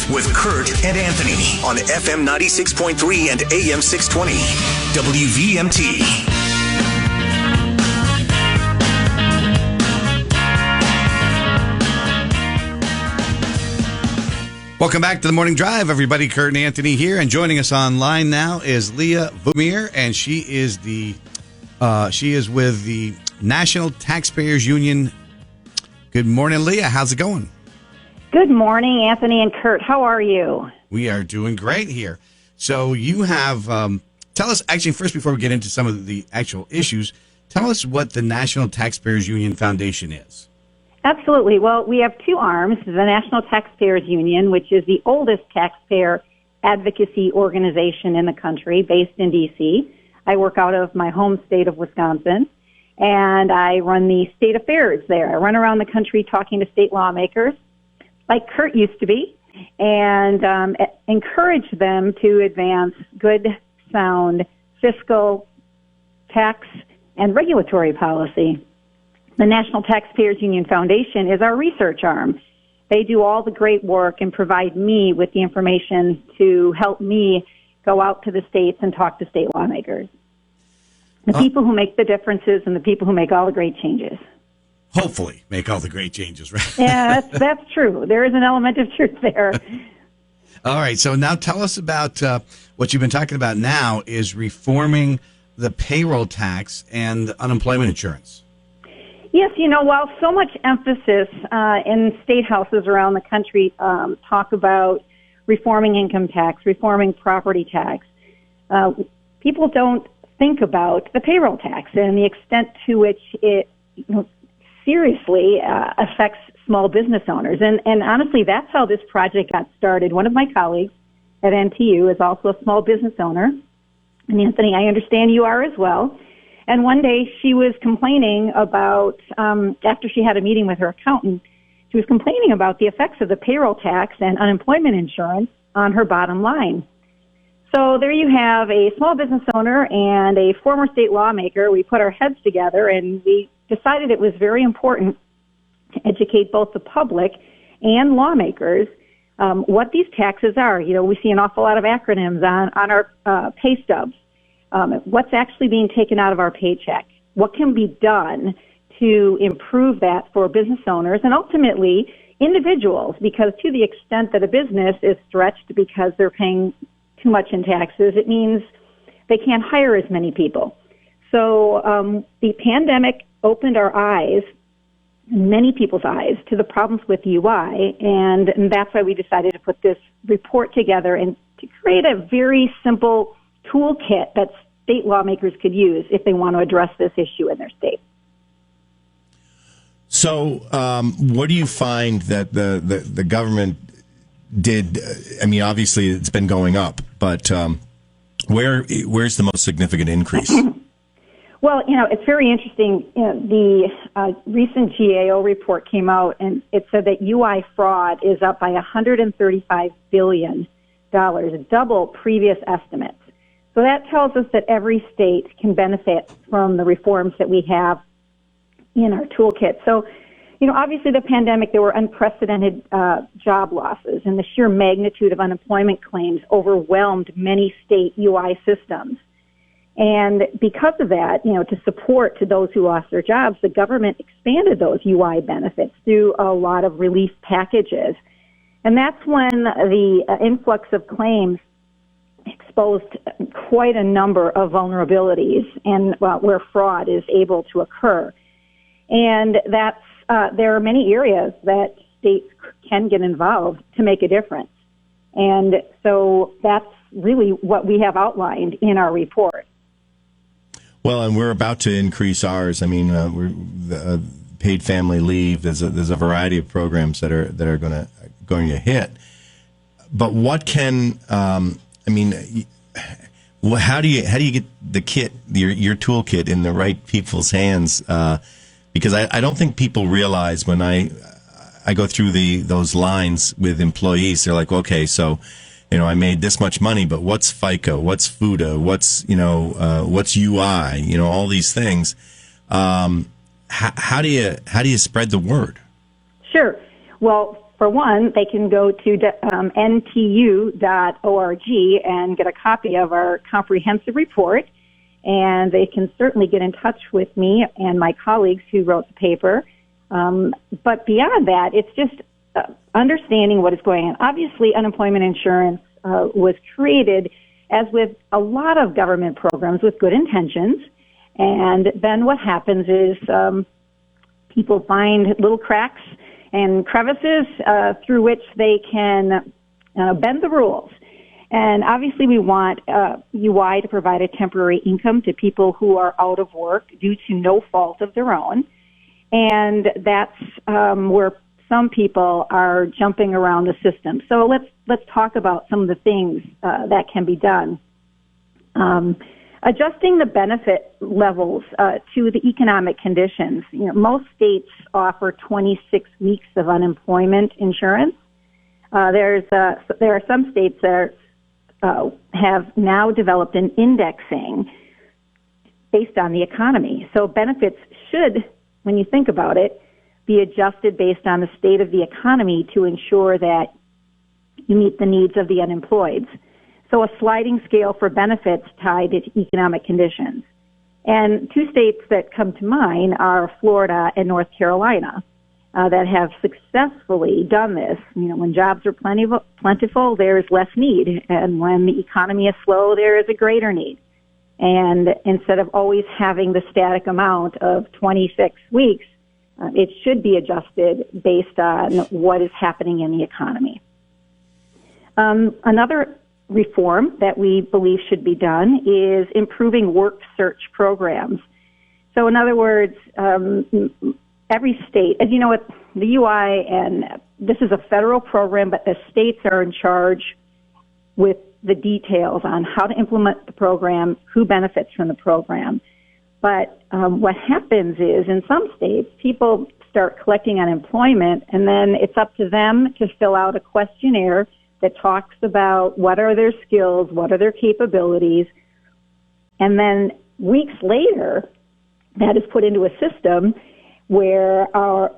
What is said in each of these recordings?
Drive with Kurt and Anthony on FM 96.3 and AM 620. WVMT. Welcome back to the Morning Drive, everybody. Kurt and Anthony here, and joining us online now is Leah Vukmir, and she is with the National Taxpayers Union. Good morning, Leah. How's it going? Good morning, Anthony and Kurt. How are you? We are doing great here. So you have, tell us, actually, first, before we get into some of the actual issues, tell us what the National Taxpayers Union Foundation is. Absolutely. Well, we have two arms, the National Taxpayers Union, which is the oldest taxpayer advocacy organization in the country, based in D.C. I work out of my home state of Wisconsin, and I run the state affairs there. I run around the country talking to state lawmakers, like Kurt used to be, and encourage them to advance good, sound fiscal, tax, and regulatory policy. The National Taxpayers Union Foundation is our research arm. They do all the great work and provide me with the information to help me go out to the states and talk to state lawmakers. The people who make the differences and the people who make all the great changes. Hopefully make all the great changes, right? Yeah, that's true. There is an element of truth there. All right, so now tell us about what you've been talking about now is reforming the payroll tax and unemployment insurance. Yes, while so much emphasis in state houses around the country talk about reforming income tax, reforming property tax, people don't think about the payroll tax and the extent to which it seriously affects small business owners. And honestly, that's how this project got started. One of my colleagues at NTU is also a small business owner. And Anthony, I understand you are as well. And one day she was complaining about, after she had a meeting with her accountant, she was complaining about the effects of the payroll tax and unemployment insurance on her bottom line. So there you have a small business owner and a former state lawmaker. We put our heads together and we decided it was very important to educate both the public and lawmakers what these taxes are. We see an awful lot of acronyms on our pay stubs. What's actually being taken out of our paycheck? What can be done to improve that for business owners and ultimately individuals? Because to the extent that a business is stretched because they're paying too much in taxes, it means they can't hire as many people. So the pandemic opened our eyes, many people's eyes, to the problems with UI, and that's why we decided to put this report together and to create a very simple toolkit that state lawmakers could use if they want to address this issue in their state. So what do you find that the government did? I mean, obviously it's been going up, but where's the most significant increase? Well, it's very interesting. The recent GAO report came out, and it said that UI fraud is up by $135 billion, double previous estimates. So that tells us that every state can benefit from the reforms that we have in our toolkit. So, obviously the pandemic, there were unprecedented job losses, and the sheer magnitude of unemployment claims overwhelmed many state UI systems. And because of that, to support to those who lost their jobs, the government expanded those UI benefits through a lot of relief packages. And that's when the influx of claims exposed quite a number of vulnerabilities and where fraud is able to occur. And that's there are many areas that states can get involved to make a difference. And so that's really what we have outlined in our report. Well, and we're about to increase ours. I mean, we're paid family leave. There's a variety of programs that are going to hit. But what can how do you get the kit, your toolkit, in the right people's hands? Because I don't think people realize when I go through those lines with employees, they're like, okay, so I made this much money, but what's FICA? What's FUTA? What's UI? All these things. How do you spread the word? Sure. Well, for one, they can go to NTU.org and get a copy of our comprehensive report, and they can certainly get in touch with me and my colleagues who wrote the paper. But beyond that, it's just understanding what is going on. Obviously, unemployment insurance was created, as with a lot of government programs, with good intentions. And then what happens is people find little cracks and crevices through which they can bend the rules. And obviously we want UI to provide a temporary income to people who are out of work due to no fault of their own. And that's where some people are jumping around the system. So let's talk about some of the things that can be done. Adjusting the benefit levels to the economic conditions. You know, most states offer 26 weeks of unemployment insurance. There are some states that have now developed an indexing based on the economy. So benefits should, when you think about it, be adjusted based on the state of the economy to ensure that you meet the needs of the unemployed. So a sliding scale for benefits tied to economic conditions. And two states that come to mind are Florida and North Carolina that have successfully done this. You know, when jobs are plentiful, there is less need. And when the economy is slow, there is a greater need. And instead of always having the static amount of 26 weeks, it should be adjusted based on what is happening in the economy. Another reform that we believe should be done is improving work search programs. So in other words, every state, as you know, the UI, and this is a federal program, but the states are in charge with the details on how to implement the program, who benefits from the program. But what happens is, in some states, people start collecting unemployment, and then it's up to them to fill out a questionnaire that talks about what are their skills, what are their capabilities, and then weeks later, that is put into a system where our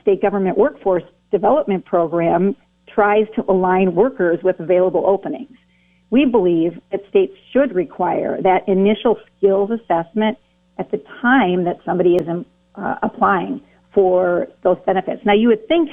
state government workforce development program tries to align workers with available openings. We believe that states should require that initial skills assessment at the time that somebody is applying for those benefits. Now, you would think,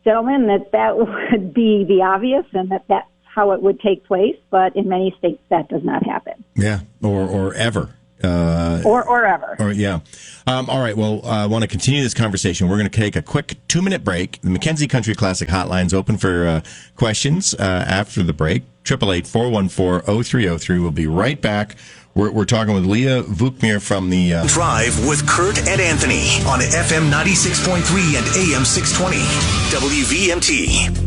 gentlemen, that would be the obvious and that's how it would take place, but in many states that does not happen. Yeah, or ever. Or ever. Yeah. All right. Well, I want to continue this conversation. We're going to take a quick 2-minute break. The Mackenzie Country Classic hotline's open for questions after the break. 888-414-0303. We'll be right back. We're talking with Leah Vukmir from the Drive with Kurt and Anthony on FM 96.3 and AM 620 WVMT.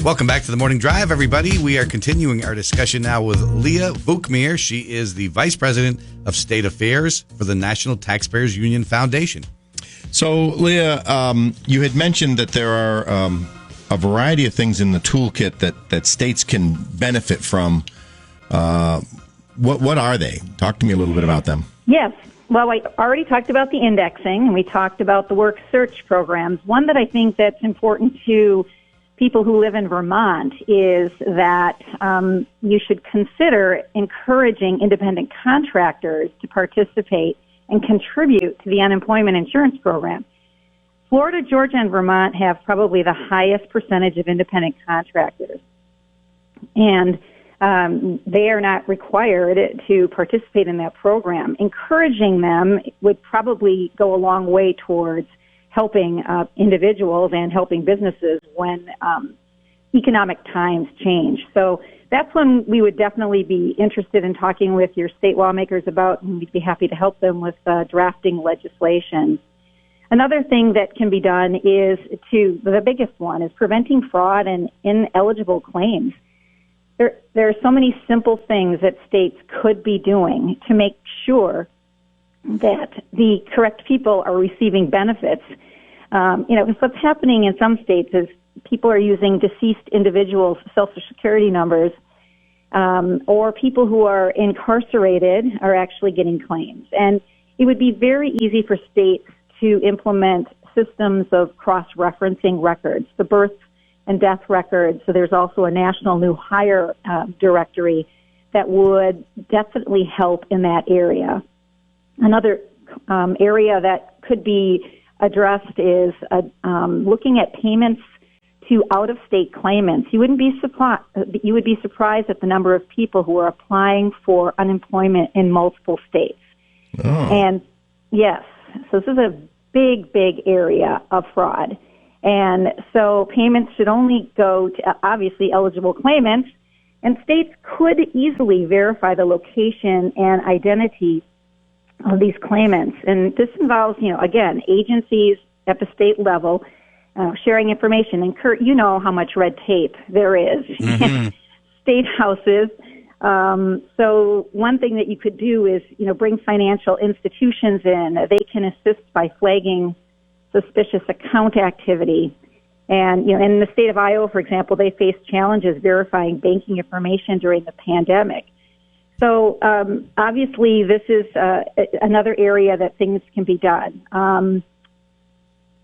Welcome back to the Morning Drive, everybody. We are continuing our discussion now with Leah Vukmir. She is the Vice President of State Affairs for the National Taxpayers Union Foundation. So, Leah, you had mentioned that there are a variety of things in the toolkit that states can benefit from. What are they? Talk to me a little bit about them. Yes. Well, I already talked about the indexing, and we talked about the work search programs. One that I think that's important to people who live in Vermont is that you should consider encouraging independent contractors to participate and contribute to the unemployment insurance program. Florida, Georgia, and Vermont have probably the highest percentage of independent contractors. And they are not required to participate in that program. Encouraging them would probably go a long way towards helping individuals and helping businesses when economic times change. So that's when we would definitely be interested in talking with your state lawmakers about, and we'd be happy to help them with drafting legislation. Another thing that can be done is the biggest one is preventing fraud and ineligible claims. There are so many simple things that states could be doing to make sure that the correct people are receiving benefits. What's happening in some states is people are using deceased individuals' Social Security numbers or people who are incarcerated are actually getting claims. And it would be very easy for states to implement systems of cross-referencing records, the birth and death records. So there's also a national new hire directory that would definitely help in that area. Another area that could be addressed is looking at payments to out-of-state claimants. You would be surprised at the number of people who are applying for unemployment in multiple states. Oh. And yes, so this is a big area of fraud. And so payments should only go to obviously eligible claimants, and states could easily verify the location and identity of these claimants. And this involves, again, agencies at the state level sharing information. And Kurt, you know how much red tape there is in state houses. So one thing that you could do is, bring financial institutions in. They can assist by flagging suspicious account activity. And, in the state of Iowa, for example, they faced challenges verifying banking information during the pandemic. So obviously this is another area that things can be done.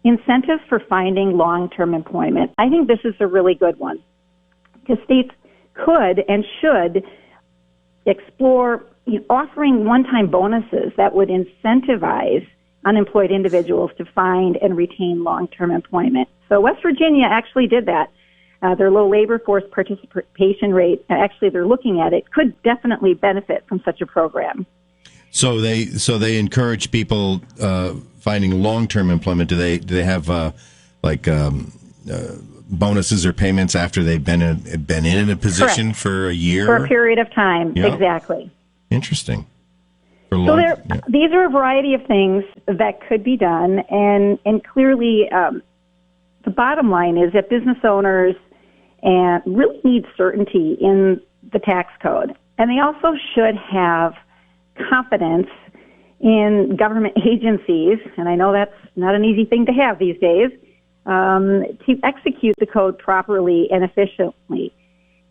Incentives for finding long-term employment. I think this is a really good one because states could and should explore offering one-time bonuses that would incentivize unemployed individuals to find and retain long-term employment. So West Virginia actually did that. Their low labor force participation rate, actually they're looking at it, could definitely benefit from such a program. So they encourage people finding long-term employment. Do they have bonuses or payments after they've been in a position Correct. For a year? For a period of time, Yep. Exactly. Interesting. These are a variety of things that could be done, and clearly the bottom line is that business owners really need certainty in the tax code, and they also should have confidence in government agencies, and I know that's not an easy thing to have these days, to execute the code properly and efficiently.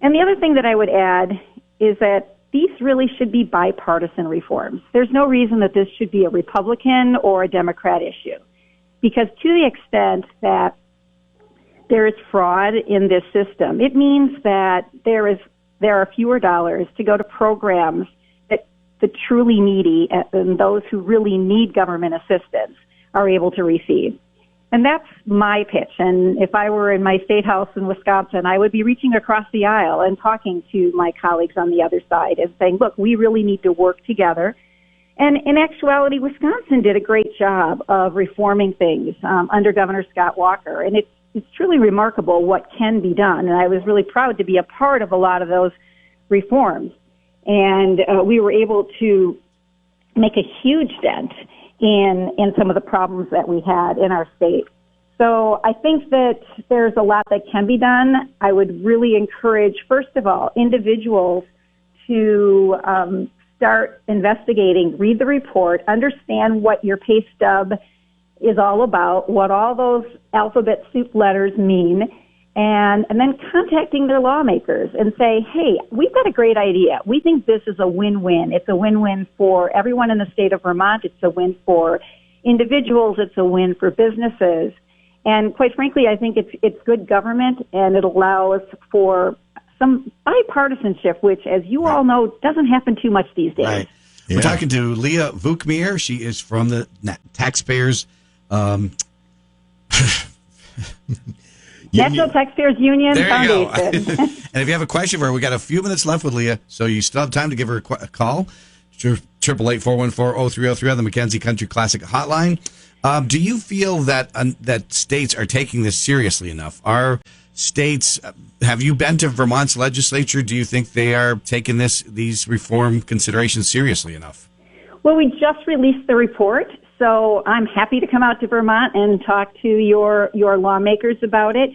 And the other thing that I would add is that these really should be bipartisan reforms. There's no reason that this should be a Republican or a Democrat issue, because to the extent that there is fraud in this system, it means that there are fewer dollars to go to programs that the truly needy and those who really need government assistance are able to receive. And that's my pitch. And if I were in my state house in Wisconsin, I would be reaching across the aisle and talking to my colleagues on the other side and saying, look, we really need to work together. And in actuality, Wisconsin did a great job of reforming things under Governor Scott Walker. And it's truly remarkable what can be done. And I was really proud to be a part of a lot of those reforms. And we were able to make a huge dent in some of the problems that we had in our state. So I think that there's a lot that can be done. I would really encourage, first of all, individuals to start investigating, read the report, understand what your pay stub is all about, what all those alphabet soup letters mean, and then contacting their lawmakers and say, hey, we've got a great idea. We think this is a win-win. It's a win-win for everyone in the state of Vermont. It's a win for individuals. It's a win for businesses. And quite frankly, I think it's good government, and it allows for some bipartisanship, which, as you all know, doesn't happen too much these days. Right. Yeah. We're talking to Leah Vukmir. She is from the Taxpayers National Taxpayers Union there Foundation. You go. And if you have a question for her, we got a few minutes left with Leah, so you still have time to give her a call. 888-414-0303 on the McKenzie Country Classic Hotline. Do you feel that that states are taking this seriously enough? Are states? Have you been to Vermont's legislature? Do you think they are taking these reform considerations seriously enough? Well, we just released the report, so I'm happy to come out to Vermont and talk to your lawmakers about it.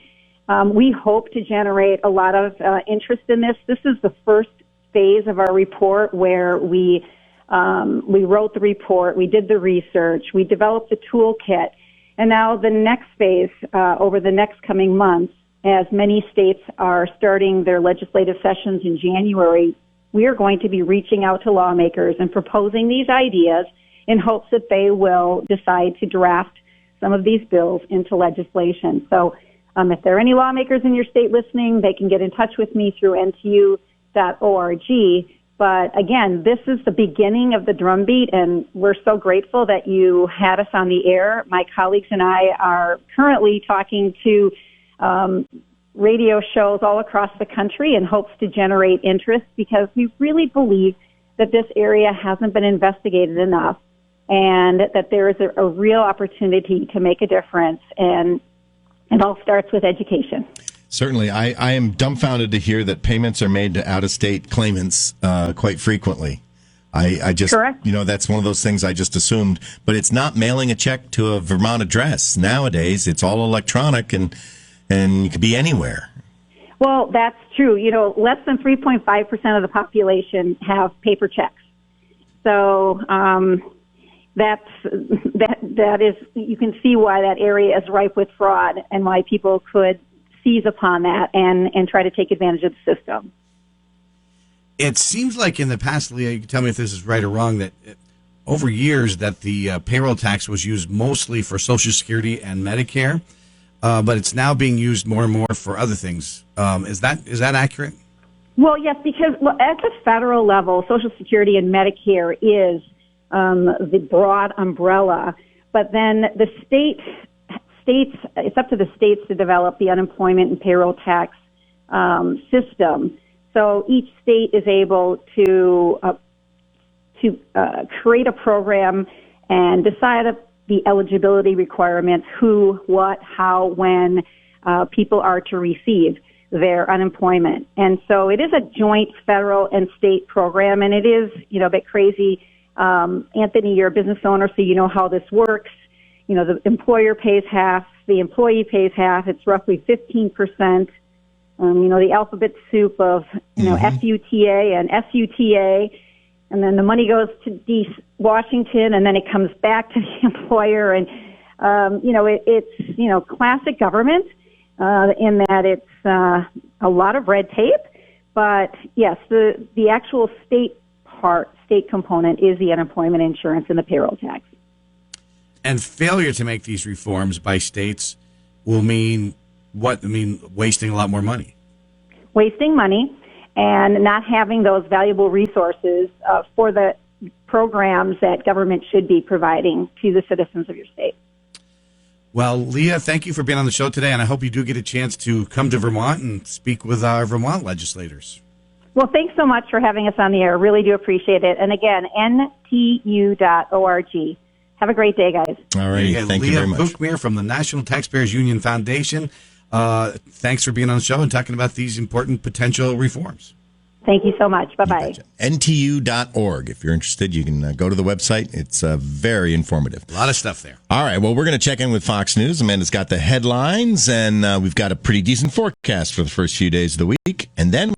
We hope to generate a lot of interest in this. This is the first phase of our report where we wrote the report, we did the research, we developed the toolkit, and now the next phase over the next coming months as many states are starting their legislative sessions in January, we are going to be reaching out to lawmakers and proposing these ideas in hopes that they will decide to draft some of these bills into legislation. So if there are any lawmakers in your state listening, they can get in touch with me through NTU.org. But again, this is the beginning of the drumbeat, and we're so grateful that you had us on the air. My colleagues and I are currently talking to radio shows all across the country in hopes to generate interest, because we really believe that this area hasn't been investigated enough, and that there is a real opportunity to make a difference, and it all starts with education. Certainly. I am dumbfounded to hear that payments are made to out-of-state claimants quite frequently. I just, Correct. That's one of those things I just assumed. But it's not mailing a check to a Vermont address. Nowadays, it's all electronic, and you could be anywhere. Well, that's true. Less than 3.5% of the population have paper checks. So that is, you can see why that area is ripe with fraud and why people could seize upon that and try to take advantage of the system. It seems like in the past, Leah, you can tell me if this is right or wrong, that over years that the payroll tax was used mostly for Social Security and Medicare, but it's now being used more and more for other things. Is that accurate? Well, yes, because at the federal level, Social Security and Medicare is the broad umbrella, but then the states, it's up to the states to develop the unemployment and payroll tax system. So each state is able to create a program and decide the eligibility requirements, who, what, how, when people are to receive their unemployment. And so it is a joint federal and state program, and it is, a bit crazy. Anthony, you're a business owner, so you know how this works. The employer pays half, the employee pays half. It's roughly 15%. The alphabet soup of, FUTA and SUTA, and then the money goes to Washington, and then it comes back to the employer, and, it's, classic government, in that it's, a lot of red tape, but yes, the actual state component is the unemployment insurance and the payroll tax. And failure to make these reforms by states will mean what? Wasting a lot more money. Wasting money and not having those valuable resources for the programs that government should be providing to the citizens of your state. Well, Leah, thank you for being on the show today, and I hope you do get a chance to come to Vermont and speak with our Vermont legislators. Well, thanks so much for having us on the air. Really do appreciate it. And again, NTU.org. Have a great day, guys. All right. Thank you very much. Leah Vukmir from the National Taxpayers Union Foundation. Thanks for being on the show and talking about these important potential reforms. Thank you so much. Bye-bye. NTU.org. If you're interested, you can go to the website. It's very informative. A lot of stuff there. All right. Well, we're going to check in with Fox News. Amanda's got the headlines, and we've got a pretty decent forecast for the first few days of the week. And then